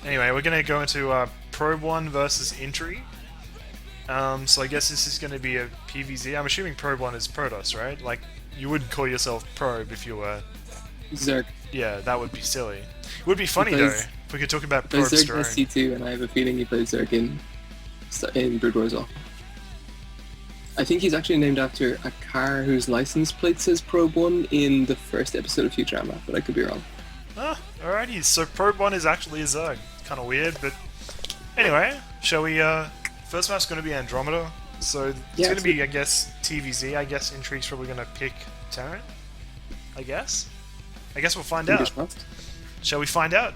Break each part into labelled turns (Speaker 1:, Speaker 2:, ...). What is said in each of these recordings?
Speaker 1: Anyway, we're gonna go into Probe1 versus Intrigue. So I guess this is gonna be a PvZ. I'm assuming Probe1 is Protoss, right? Like, you wouldn't call yourself Probe if you were...
Speaker 2: Zerg.
Speaker 1: Yeah, that would be silly. It would be funny, though,
Speaker 2: plays-
Speaker 1: if we could talk about
Speaker 2: Plays
Speaker 1: Probe's
Speaker 2: Zerg in
Speaker 1: drone.
Speaker 2: SC2, and I have a feeling he plays Zerg in Brood War as well. I think he's actually named after a car whose license plate says Probe1 in the first episode of Futurama, but I could be wrong.
Speaker 1: Ah, alrighty, so Probe1 is actually a Zerg. Kinda weird, but... Anyway, shall we, first map's gonna be Andromeda, so it's
Speaker 2: Yeah,
Speaker 1: gonna be, I guess, TVZ. I guess Intrigue's probably gonna pick Terran. I guess we'll find
Speaker 2: Fingers
Speaker 1: out.
Speaker 2: crossed.
Speaker 1: Shall we find out?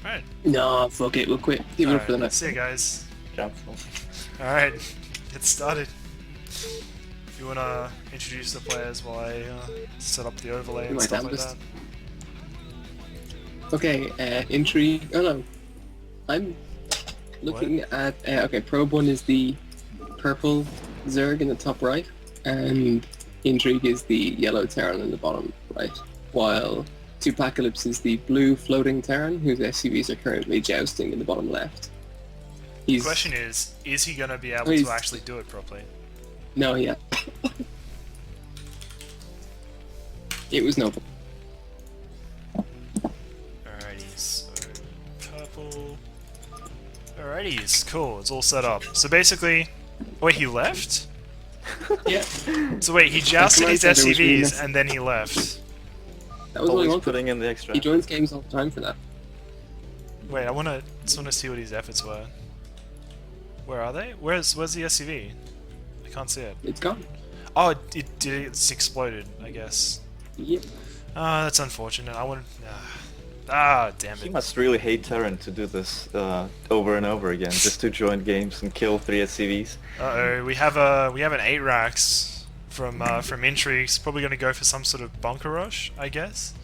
Speaker 1: Alright.
Speaker 2: No, fuck it, we'll quit. Give it up for the next.
Speaker 1: See you guys.
Speaker 3: Doubtful.
Speaker 1: Alright, get started. You wanna introduce the players while I set up the overlay and
Speaker 2: My
Speaker 1: stuff like
Speaker 2: damnedest.
Speaker 1: that?
Speaker 2: Okay, Intrigue. Oh no. I'm looking at. Okay, Probe 1 is the purple Zerg in the top right, and Intrigue is the yellow Terran in the bottom right, while Tupacalypse is the blue floating Terran, whose SUVs are currently jousting in the bottom left.
Speaker 1: The
Speaker 2: He's.
Speaker 1: question is he gonna be able
Speaker 2: he's-
Speaker 1: to actually do it properly?
Speaker 2: No, yeah. It was noble.
Speaker 1: Alrighty, so purple. Alrighty, cool, it's all set up. So basically, wait, he left?
Speaker 2: Yeah.
Speaker 1: So wait, he jousted his
Speaker 2: Center was really
Speaker 1: SCVs
Speaker 2: messy.
Speaker 1: and then he left.
Speaker 2: That was what I
Speaker 3: Always
Speaker 2: wanted.
Speaker 3: putting in the extra.
Speaker 2: He joins games all the time for that.
Speaker 1: Wait, I just wanna see what his efforts were. Where are they? Where's the SCV? I can't see it.
Speaker 2: It's gone.
Speaker 1: Oh, it's exploded, I guess.
Speaker 2: Yep.
Speaker 1: Ah, that's unfortunate. I wanted. Damn
Speaker 3: He
Speaker 1: it.
Speaker 3: must really hate Terran to do this over and over again, just to join games and kill 3 SCVs.
Speaker 1: Uh-oh, we have an 8 racks from Intrigues. Probably gonna go for some sort of bunker rush, I guess.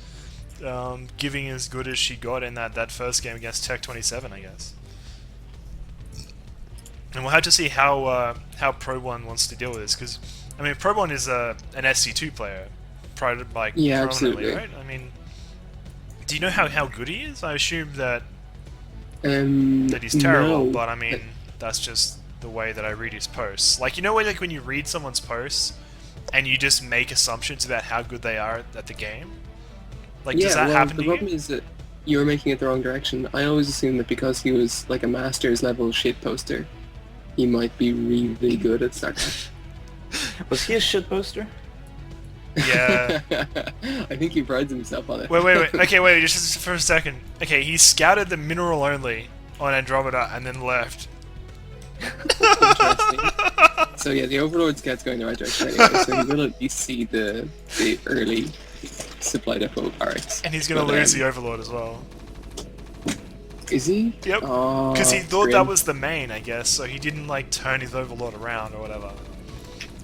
Speaker 1: Giving as good as she got in that first game against Tech 27, I guess. And we'll have to see how Pro1 wants to deal with this, because I mean Pro1 is an SC2 player, like
Speaker 2: Yeah,
Speaker 1: prominently,
Speaker 2: absolutely.
Speaker 1: right? I mean, do you know how good he is? I assume that he's terrible,
Speaker 2: No.
Speaker 1: but I mean that's just the way that I read his posts. Like, you know, like when you read someone's posts and you just make assumptions about how good they are at the game. Like,
Speaker 2: Yeah,
Speaker 1: does that
Speaker 2: well,
Speaker 1: happen
Speaker 2: the
Speaker 1: to you?
Speaker 2: problem is that you're making it the wrong direction. I always assumed that because he was like a master's level shit poster, he might be really good at StarCraft.
Speaker 3: Was he a shit poster?
Speaker 1: Yeah.
Speaker 2: I think he prides himself on it.
Speaker 1: Wait. Okay, wait, just for a second. Okay, he scouted the mineral only on Andromeda and then left.
Speaker 2: Interesting. So yeah, the Overlord scout's going the right direction anyway, so he will at least see the early supply depot barracks.
Speaker 1: And he's gonna
Speaker 2: But,
Speaker 1: lose the Overlord as well.
Speaker 2: Is he?
Speaker 1: Yep.
Speaker 2: Oh,
Speaker 1: Because he thought
Speaker 2: grim.
Speaker 1: that was the main, I guess, so he didn't like turn his Overlord around or whatever.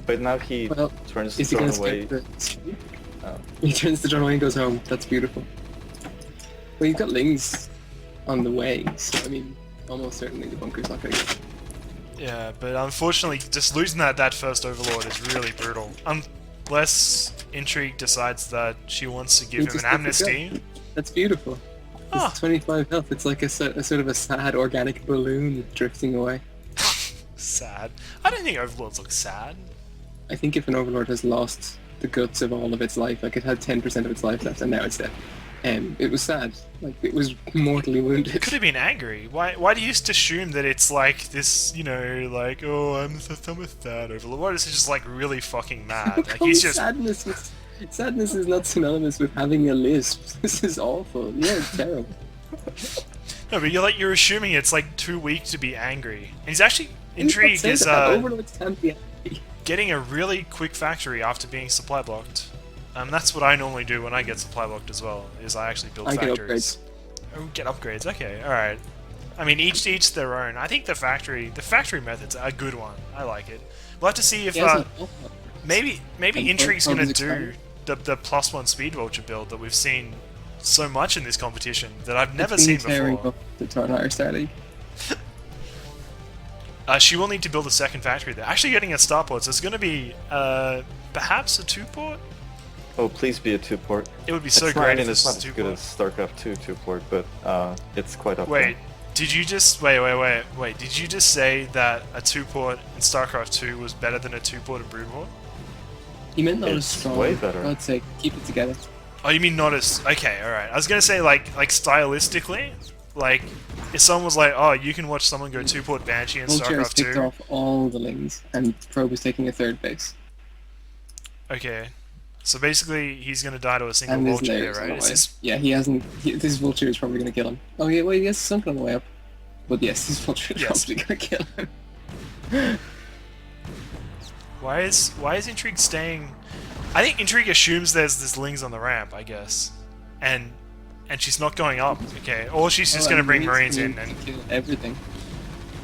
Speaker 3: But now he
Speaker 2: Well,
Speaker 3: turns
Speaker 2: Is
Speaker 3: the
Speaker 2: he
Speaker 3: drone
Speaker 2: gonna
Speaker 3: away.
Speaker 2: skip the...
Speaker 3: Oh.
Speaker 2: He turns the drone away and goes home. That's beautiful. Well, you've got Lings on the way, so I mean, almost certainly the bunker's not going to...
Speaker 1: Yeah, but unfortunately, just losing that first Overlord is really brutal. Unless Intrigue decides that she wants to give him an amnesty.
Speaker 2: That's beautiful.
Speaker 1: Ah.
Speaker 2: It's 25 health. It's like a sort of a sad organic balloon drifting away.
Speaker 1: Sad. I don't think Overlords look sad.
Speaker 2: I think if an Overlord has lost the guts of all of its life, like it had 10% of its life left and now it's dead, it was sad. Like, it was mortally wounded.
Speaker 1: It could have been angry. Why do you just assume that it's like this, you know, like, oh, I'm a sad Overlord? What is it, just like really fucking mad? Like, he's just...
Speaker 2: Sadness is not synonymous with having a lisp. This is awful. Yeah, it's terrible.
Speaker 1: No, but you're assuming it's like too weak to be angry. And he's actually... Intrigue
Speaker 2: Say
Speaker 1: is
Speaker 2: that. Overlords can't be angry.
Speaker 1: getting a really quick factory after being supply blocked. That's what I normally do when I get supply blocked as well, is I actually build
Speaker 2: I get
Speaker 1: factories. Oh, get upgrades, okay, alright. I mean, each their own. I think the factory method's a good one. I like it. We'll have to see if,
Speaker 2: Yeah, it's
Speaker 1: maybe
Speaker 2: And
Speaker 1: Intrigue's
Speaker 2: Probe
Speaker 1: gonna
Speaker 2: is
Speaker 1: do
Speaker 2: exciting.
Speaker 1: the +1 Speed Vulture build that we've seen so much in this competition that I've never
Speaker 2: It's
Speaker 1: seen
Speaker 2: been tearing
Speaker 1: before.
Speaker 2: up the Torenhire StarLeague.
Speaker 1: She will need to build a second factory there. Actually getting a starport, so it's gonna be, perhaps a 2-port?
Speaker 3: Oh, please be a 2-port.
Speaker 1: It would be so
Speaker 3: It's
Speaker 1: great
Speaker 3: not,
Speaker 1: if
Speaker 3: it's
Speaker 1: this
Speaker 3: not
Speaker 1: was
Speaker 3: as good
Speaker 1: 2-port.
Speaker 3: as StarCraft 2 2-port, but it's quite up
Speaker 1: Wait, Did you just wait? Did you just say that a 2-port in StarCraft 2 was better than a 2-port in Broodwar?
Speaker 2: He meant not as
Speaker 3: It's
Speaker 2: strong.
Speaker 3: way better.
Speaker 2: For God's sake, keep it together.
Speaker 1: Oh, you mean not as... Okay, alright. I was gonna say, like stylistically, like, if someone was like, oh, you can watch someone go 2-port Banshee in
Speaker 2: Vulture has
Speaker 1: StarCraft
Speaker 2: picked
Speaker 1: 2.
Speaker 2: off all the lanes, and Probe is taking a third base.
Speaker 1: Okay. So basically, he's gonna die to a single
Speaker 2: And there's
Speaker 1: Vulture here,
Speaker 2: layers on
Speaker 1: right?
Speaker 2: the
Speaker 1: It's
Speaker 2: way.
Speaker 1: just...
Speaker 2: Yeah, he hasn't... this Vulture is probably going to kill him. Oh yeah, wait, he has something on the way up. But yes, this Vulture is
Speaker 1: Yes.
Speaker 2: probably going to kill him.
Speaker 1: Why is Intrigue staying... I think Intrigue assumes there's Lings on the ramp, I guess. And she's not going up, okay. Or she's just gonna
Speaker 2: and
Speaker 1: bring Marines in
Speaker 2: going
Speaker 1: and...
Speaker 2: to kill everything.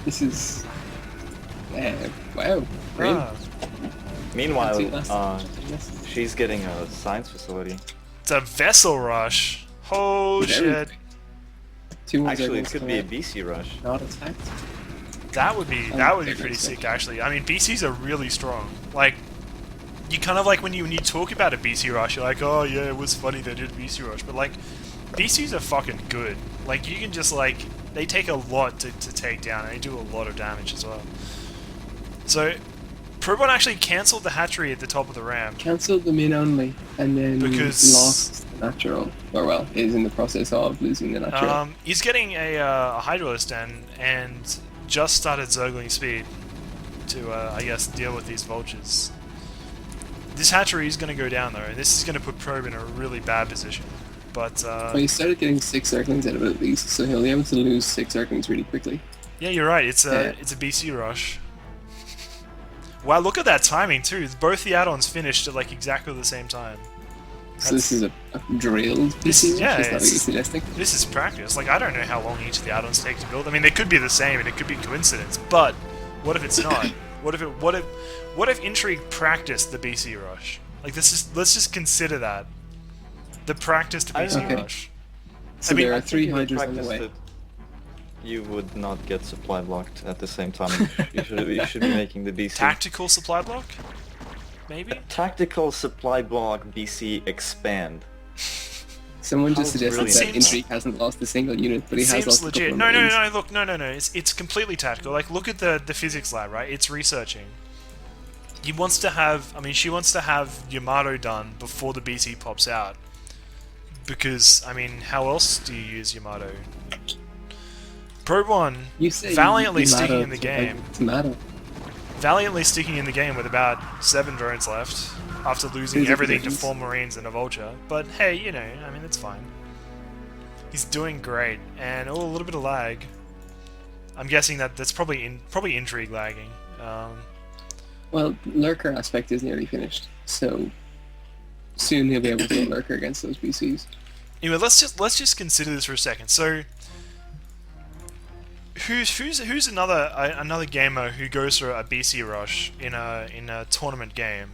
Speaker 2: This is... wow. Great.
Speaker 1: Ah,
Speaker 3: Meanwhile,
Speaker 2: Yes.
Speaker 3: she's getting a science facility.
Speaker 1: it's a vessel rush. Oh
Speaker 2: With
Speaker 1: shit.
Speaker 2: everything. 2 ones
Speaker 3: Actually, it
Speaker 2: everyone's
Speaker 3: could be a
Speaker 2: coming
Speaker 3: BC rush.
Speaker 2: out. Not attacked.
Speaker 1: That would be pretty sick, actually. I mean, BCs are really strong. Like, you kind of like when you talk about a BC rush, you're like, oh yeah, it was funny they did a BC rush, but like, BCs are fucking good. Like, you can just like, they take a lot to take down, and they do a lot of damage as well. So, Probe1 actually cancelled the hatchery at the top of the ramp.
Speaker 2: Cancelled the min only, and then
Speaker 1: Because-
Speaker 2: lost the natural. Or well, is in the process of losing the natural.
Speaker 1: He's getting a Hydralist and just started Zergling speed to, I guess, deal with these vultures. This hatchery is going to go down though, and this is going to put Probe in a really bad position. But,
Speaker 2: Well, he started getting 6 Zerglings out of it at least, so he'll be able to lose 6 Zerglings really quickly.
Speaker 1: yeah, you're right, it's a BC rush. Wow, look at that timing too. Both the add-ons finished at like exactly the same time.
Speaker 2: So this is a drilled
Speaker 1: This-
Speaker 2: PC,
Speaker 1: yeah,
Speaker 2: is that what you're
Speaker 1: it's-
Speaker 2: suggesting?
Speaker 1: This is practice. Like, I don't know how long each of the add-ons take to build. I mean, they could be the same and it could be coincidence, but what if it's not? What if Intrigue practiced the BC rush? Like, let's just consider that. The practiced
Speaker 3: I
Speaker 1: BC
Speaker 3: don't
Speaker 2: know.
Speaker 1: rush.
Speaker 2: So
Speaker 1: mean,
Speaker 2: there
Speaker 3: I
Speaker 2: are
Speaker 3: think
Speaker 2: 3
Speaker 3: if you
Speaker 2: Hydras on the
Speaker 3: practiced
Speaker 2: way.
Speaker 3: it, you would not get supply blocked at the same time. you should be making the BC.
Speaker 1: Tactical supply block? Maybe?
Speaker 3: Tactical supply block BC expand.
Speaker 2: Someone just
Speaker 3: How
Speaker 2: suggested
Speaker 3: brilliant.
Speaker 2: that
Speaker 1: Seems-
Speaker 2: Intrigue hasn't lost a single unit, but he has
Speaker 1: Seems
Speaker 2: lost a
Speaker 1: legit.
Speaker 2: couple of
Speaker 1: No,
Speaker 2: Marines.
Speaker 1: look, no. It's completely tactical. Like, look at the physics lab, right? It's researching. He wants to have, I mean, she wants to have Yamato done before the BC pops out. Because, I mean, how else do you use Yamato? Probe1,
Speaker 2: You say
Speaker 1: valiantly
Speaker 2: Yamato
Speaker 1: sticking in the
Speaker 2: to-
Speaker 1: game.
Speaker 2: Tomato.
Speaker 1: Valiantly sticking in the game with about 7 drones left, after losing
Speaker 2: Physical
Speaker 1: everything to
Speaker 2: difference.
Speaker 1: 4 Marines and a Vulture. But hey, you know, I mean, it's fine. He's doing great, and a little bit of lag. I'm guessing that's probably Intrigue lagging.
Speaker 2: Well, Lurker aspect is nearly finished, so soon he'll be able to go Lurker against those BCs.
Speaker 1: Anyway, let's just consider this for a second. So, who's another gamer who goes through a BC rush in a tournament game?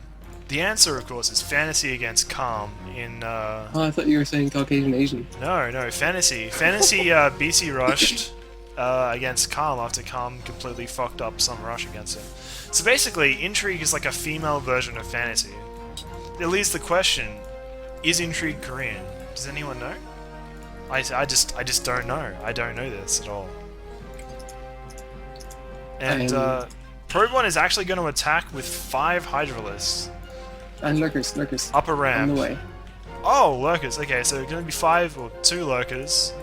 Speaker 1: The answer, of course, is Fantasy against Calm in.
Speaker 2: Oh, I thought you were saying Caucasian Asian.
Speaker 1: No, Fantasy. Fantasy BC rushed against Calm after Calm completely fucked up some rush against him. So basically, Intrigue is like a female version of Fantasy. It leaves the question: is Intrigue Korean? Does anyone know? I just don't know. I don't know this at all. And Probe1 is actually going to attack with 5 Hydralisks.
Speaker 2: And Lurkers,
Speaker 1: Upper
Speaker 2: on
Speaker 1: ramp.
Speaker 2: the way.
Speaker 1: Oh, lurkers. Okay, so going to be 5 or 2 lurkers,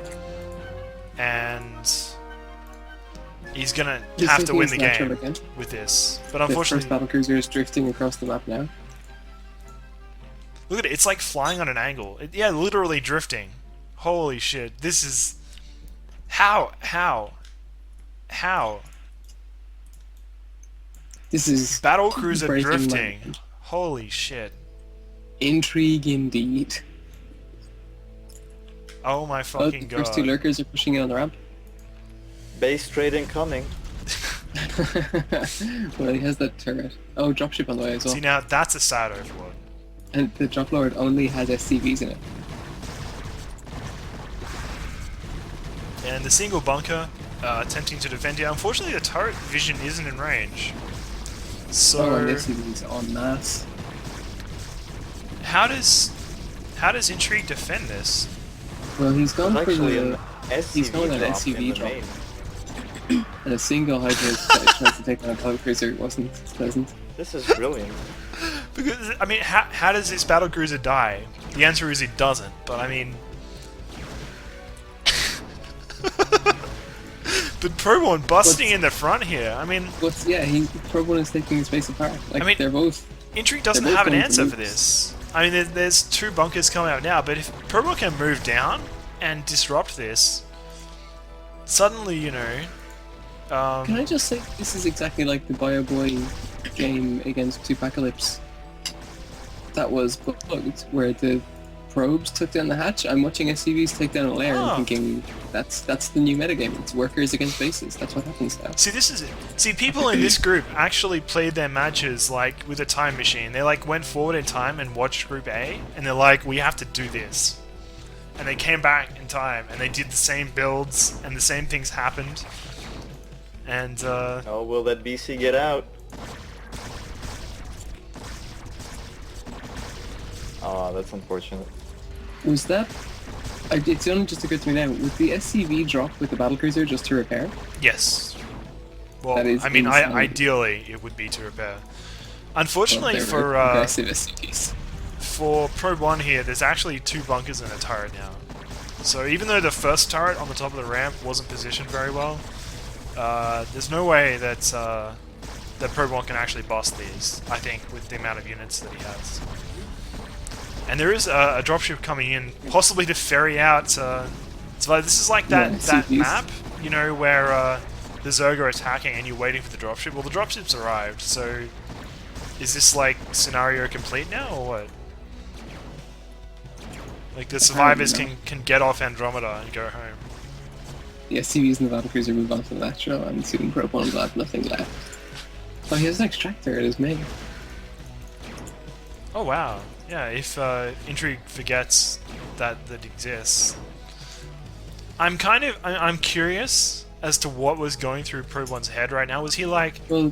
Speaker 1: and he's going to
Speaker 2: Just
Speaker 1: have to
Speaker 2: thinking
Speaker 1: win
Speaker 2: it's
Speaker 1: the
Speaker 2: natural
Speaker 1: game
Speaker 2: again.
Speaker 1: with this. But
Speaker 2: The first
Speaker 1: unfortunately,
Speaker 2: battle cruiser is drifting across the map now.
Speaker 1: look at it. It's like flying on an angle. Yeah, literally drifting. Holy shit! This is how.
Speaker 2: This is
Speaker 1: Battle cruiser
Speaker 2: breaking my
Speaker 1: drifting.
Speaker 2: mind.
Speaker 1: Holy shit!
Speaker 2: Intrigue indeed.
Speaker 1: Oh my
Speaker 2: Oh,
Speaker 1: fucking
Speaker 2: the first 2
Speaker 1: god!
Speaker 2: Lurkers are pushing in on the ramp.
Speaker 3: Base trade incoming.
Speaker 2: Well, he has that turret. Oh, dropship on the way as well.
Speaker 1: See now, that's a sad overlord.
Speaker 2: And the drop lord only has SCVs in it.
Speaker 1: And the single bunker attempting to defend here. Unfortunately, the turret vision isn't in range. So
Speaker 2: and this is en masse.
Speaker 1: how does Intrigue defend this?
Speaker 2: Well, he's gone
Speaker 3: There's
Speaker 2: for
Speaker 3: actually
Speaker 2: the He's going on an SCV drop. And a single Hydra tries to take on a battlecruiser wasn't pleasant.
Speaker 3: This is brilliant.
Speaker 1: Because, I mean, how does this battlecruiser die? The answer is it doesn't, but I mean... But Probe1 busting in the front here, I mean...
Speaker 2: But yeah, Probe1 is taking his base apart. Like,
Speaker 1: I mean,
Speaker 2: they're both...
Speaker 1: Intrigue doesn't have an answer for this. I mean, there's 2 bunkers coming out now, but if Probe1 can move down and disrupt this, suddenly, you know...
Speaker 2: Can I just say, this is exactly like the BioBoy game against Tupacalypse that was bugged, where the probes took down the hatch. I'm watching SCVs take down a layer and thinking, that's the new metagame. It's workers against bases. That's what happens now.
Speaker 1: See, this is it. See, people in this group actually played their matches like with a time machine. They like went forward in time and watched Group A, and they're like, we have to do this. And they came back in time, and they did the same builds, and the same things happened. And,
Speaker 3: Oh, will that BC get out? Oh, that's unfortunate.
Speaker 2: Was that... It's only just occurred to me now, was the SCV drop with the battlecruiser just to repair?
Speaker 1: Yes. Well,
Speaker 2: That is
Speaker 1: I mean,
Speaker 2: insane.
Speaker 1: ideally, it would be to repair. Unfortunately
Speaker 2: Well,
Speaker 1: for,
Speaker 2: aggressive SCVs.
Speaker 1: for Probe1 here, there's actually 2 bunkers and a turret now. So even though the first turret on the top of the ramp wasn't positioned very well, there's no way that that Probe1 can actually boss these, I think, with the amount of units that he has. And there is a dropship coming in, possibly to ferry out... so this is like that map, you know, where the Zerg are attacking and you're waiting for the dropship. Well, the dropship's arrived, so... Is this, like, scenario complete now, or what? Like, the survivors can get off Andromeda and go home.
Speaker 2: The SCVs and the battlecruiser move on to the natural, and soon Probe1 will have nothing left. Oh, he has an extractor at his main.
Speaker 1: Oh wow, yeah, if Intrigue forgets that exists. I'm curious as to what was going through Probe1's head right now. Was he like,
Speaker 2: Well,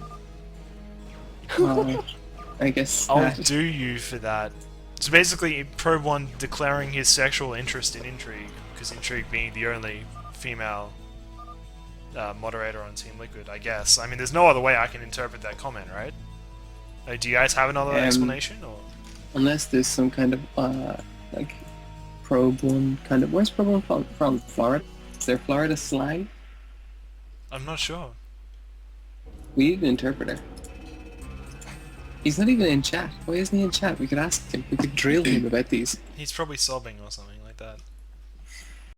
Speaker 2: I guess
Speaker 1: I'll do you for that? So basically, Probe1 declaring his sexual interest in Intrigue, because Intrigue being the only female moderator on Team Liquid, I guess. I mean, there's no other way I can interpret that comment, right? Do you guys have another explanation, or?
Speaker 2: Unless there's some kind of, like, Probe1 kind of... Where's Probe1 from? Florida? Is there Florida slang?
Speaker 1: I'm not sure.
Speaker 2: We need an interpreter. He's not even in chat. Why isn't he in chat? We could ask him. We could drill him about these.
Speaker 1: He's probably sobbing or something like that.